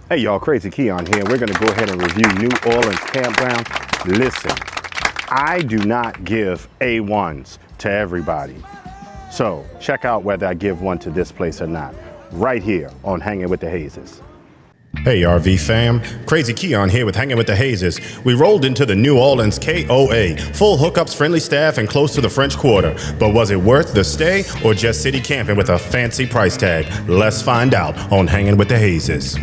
Hey y'all, Krazy Keon here. We're gonna go ahead and review New Orleans Campground. Listen, I do not give A1s to everybody. So check out whether I give one to this place or not, right here on Hangin with the Hazes. Hey RV fam, Krazy Keon here with Hangin with the Hazes. We rolled into the New Orleans KOA, full hookups, friendly staff, and close to the French Quarter. But was it worth the stay or just city camping with a fancy price tag? Let's find out on Hangin with the Hazes.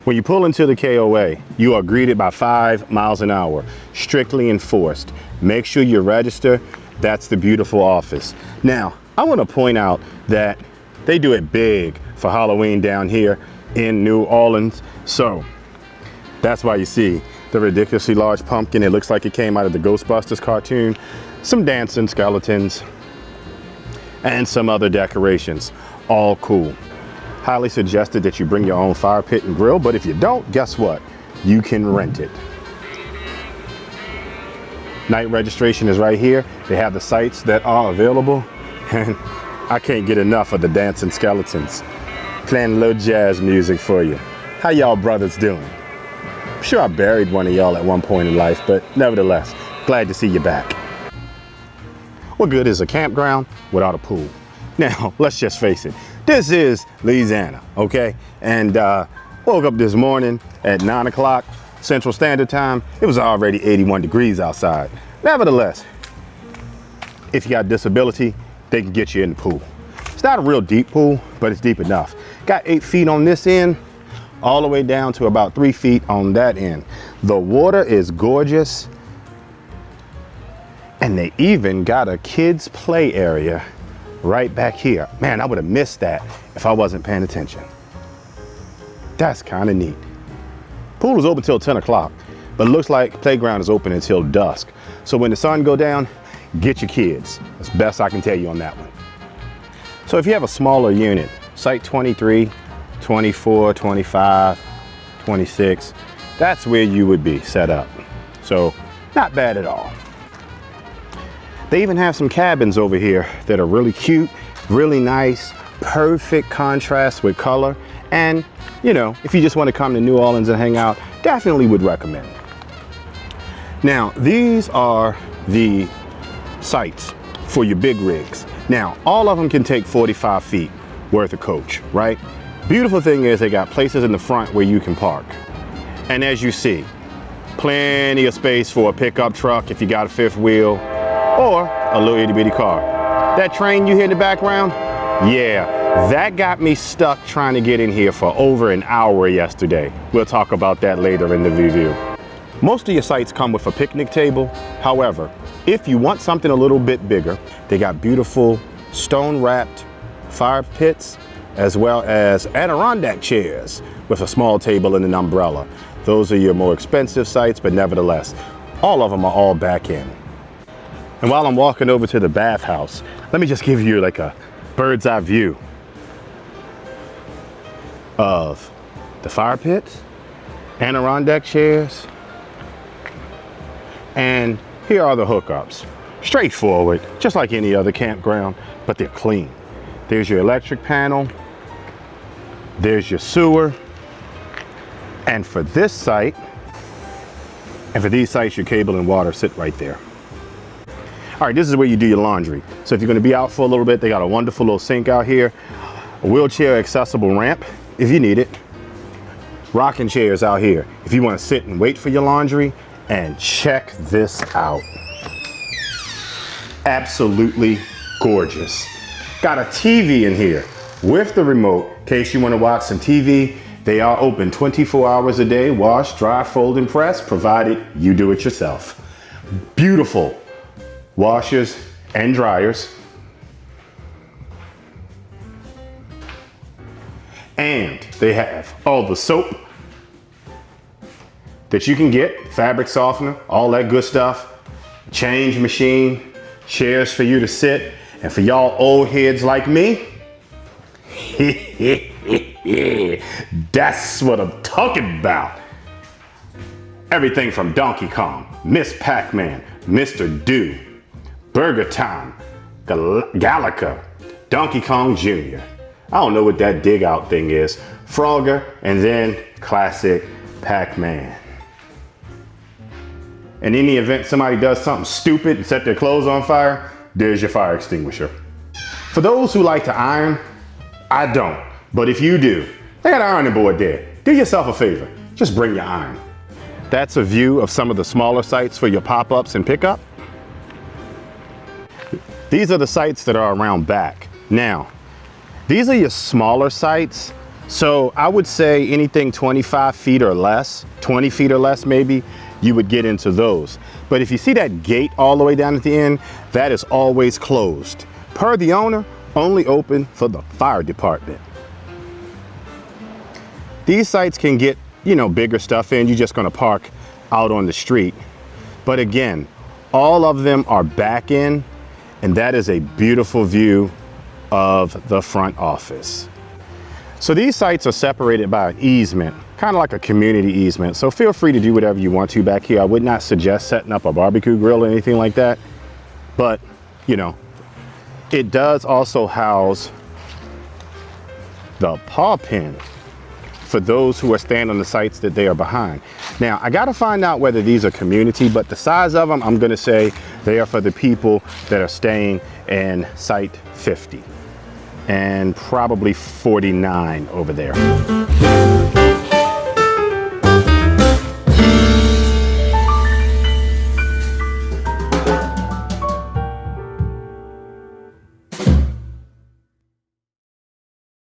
When you pull into the KOA, you are greeted by 5 miles an hour, strictly enforced. Make sure you register. That's the beautiful office. Now, I want to point out that they do it big for Halloween down here in New Orleans. So that's why you see the ridiculously large pumpkin. It looks like it came out of the Ghostbusters cartoon. Some dancing skeletons and some other decorations. All cool. Highly suggested that you bring your own fire pit and grill, but if you don't, guess what? You can rent it. Night registration is right here. They have the sites that are available, and I can't get enough of the dancing skeletons. Playing a little jazz music for you. How y'all brothers doing? I'm sure I buried one of y'all at one point in life, but nevertheless, glad to see you back. What good is a campground without a pool? Now, let's just face it, this is Louisiana, okay? And woke up this morning at 9 o'clock Central Standard Time. It was already 81 degrees outside. Nevertheless, if you got disability, they can get you in the pool. It's not a real deep pool, but it's deep enough. Got 8 feet on this end, all the way down to about 3 feet on that end. The water is gorgeous. And they even got a kids play area right back here. Man, I would have missed that if I wasn't paying attention. That's kind of neat. Pool is open till 10 o'clock, but it looks like playground is open until dusk. So when the sun go down, get your kids. That's the best I can tell you on that one. So if you have a smaller unit, site 23, 24, 25, 26, that's where you would be set up. So not bad at all. They even have some cabins over here that are really cute, really nice, perfect contrast with color. And, you know, if you just want to come to New Orleans and hang out, definitely would recommend. Now, these are the sites for your big rigs. Now, all of them can take 45 feet worth of coach, right? Beautiful thing is they got places in the front where you can park. And as you see, plenty of space for a pickup truck if you got a 5th wheel, or a little itty bitty car. That train you hear in the background? Yeah, that got me stuck trying to get in here for over an hour yesterday. We'll talk about that later in the review. Most of your sites come with a picnic table. However, if you want something a little bit bigger, they got beautiful stone wrapped fire pits, as well as Adirondack chairs with a small table and an umbrella. Those are your more expensive sites, but nevertheless, all of them are all back in. And while I'm walking over to the bathhouse, let me just give you like a bird's eye view of the fire pits, Adirondack chairs, and here are the hookups. Straightforward, just like any other campground, but they're clean. There's your electric panel, there's your sewer, and for this site, and for these sites, your cable and water sit right there. All right, this is where you do your laundry. So if you're gonna be out for a little bit, they got a wonderful little sink out here, a wheelchair accessible ramp if you need it, rocking chairs out here if you wanna sit and wait for your laundry, and check this out. Absolutely gorgeous. Got a TV in here with the remote in case you wanna watch some TV. They are open 24 hours a day, wash, dry, fold, and press, provided you do it yourself. Beautiful washers and dryers. And they have all the soap that you can get, fabric softener, all that good stuff, change machine, chairs for you to sit, and for y'all old heads like me, that's what I'm talking about. Everything from Donkey Kong, Miss Pac-Man, Mr. Do, Burger Time, Galaga, Donkey Kong Jr. I don't know what that dig out thing is. Frogger, and then classic Pac-Man. In any event somebody does something stupid and set their clothes on fire, there's your fire extinguisher. For those who like to iron, I don't. But if you do, they got an ironing board there. Do yourself a favor, just bring your iron. That's a view of some of the smaller sites for your pop-ups and pickup. These are the sites that are around back. Now, these are your smaller sites. So I would say anything 25 feet or less, 20 feet or less maybe, you would get into those. But if you see that gate all the way down at the end, that is always closed. Per the owner, only open for the fire department. These sites can get, you know, bigger stuff in. You're just gonna park out on the street. But again, all of them are back in, and that is a beautiful view of the front office. So these sites are separated by an easement, kind of like a community easement. So feel free to do whatever you want to back here. I would not suggest setting up a barbecue grill or anything like that. But, you know, it does also house the paw pen for those who are staying on the sites that they are behind. Now, I gotta find out whether these are community, but the size of them, I'm gonna say they are for the people that are staying in site 50 and probably 49 over there.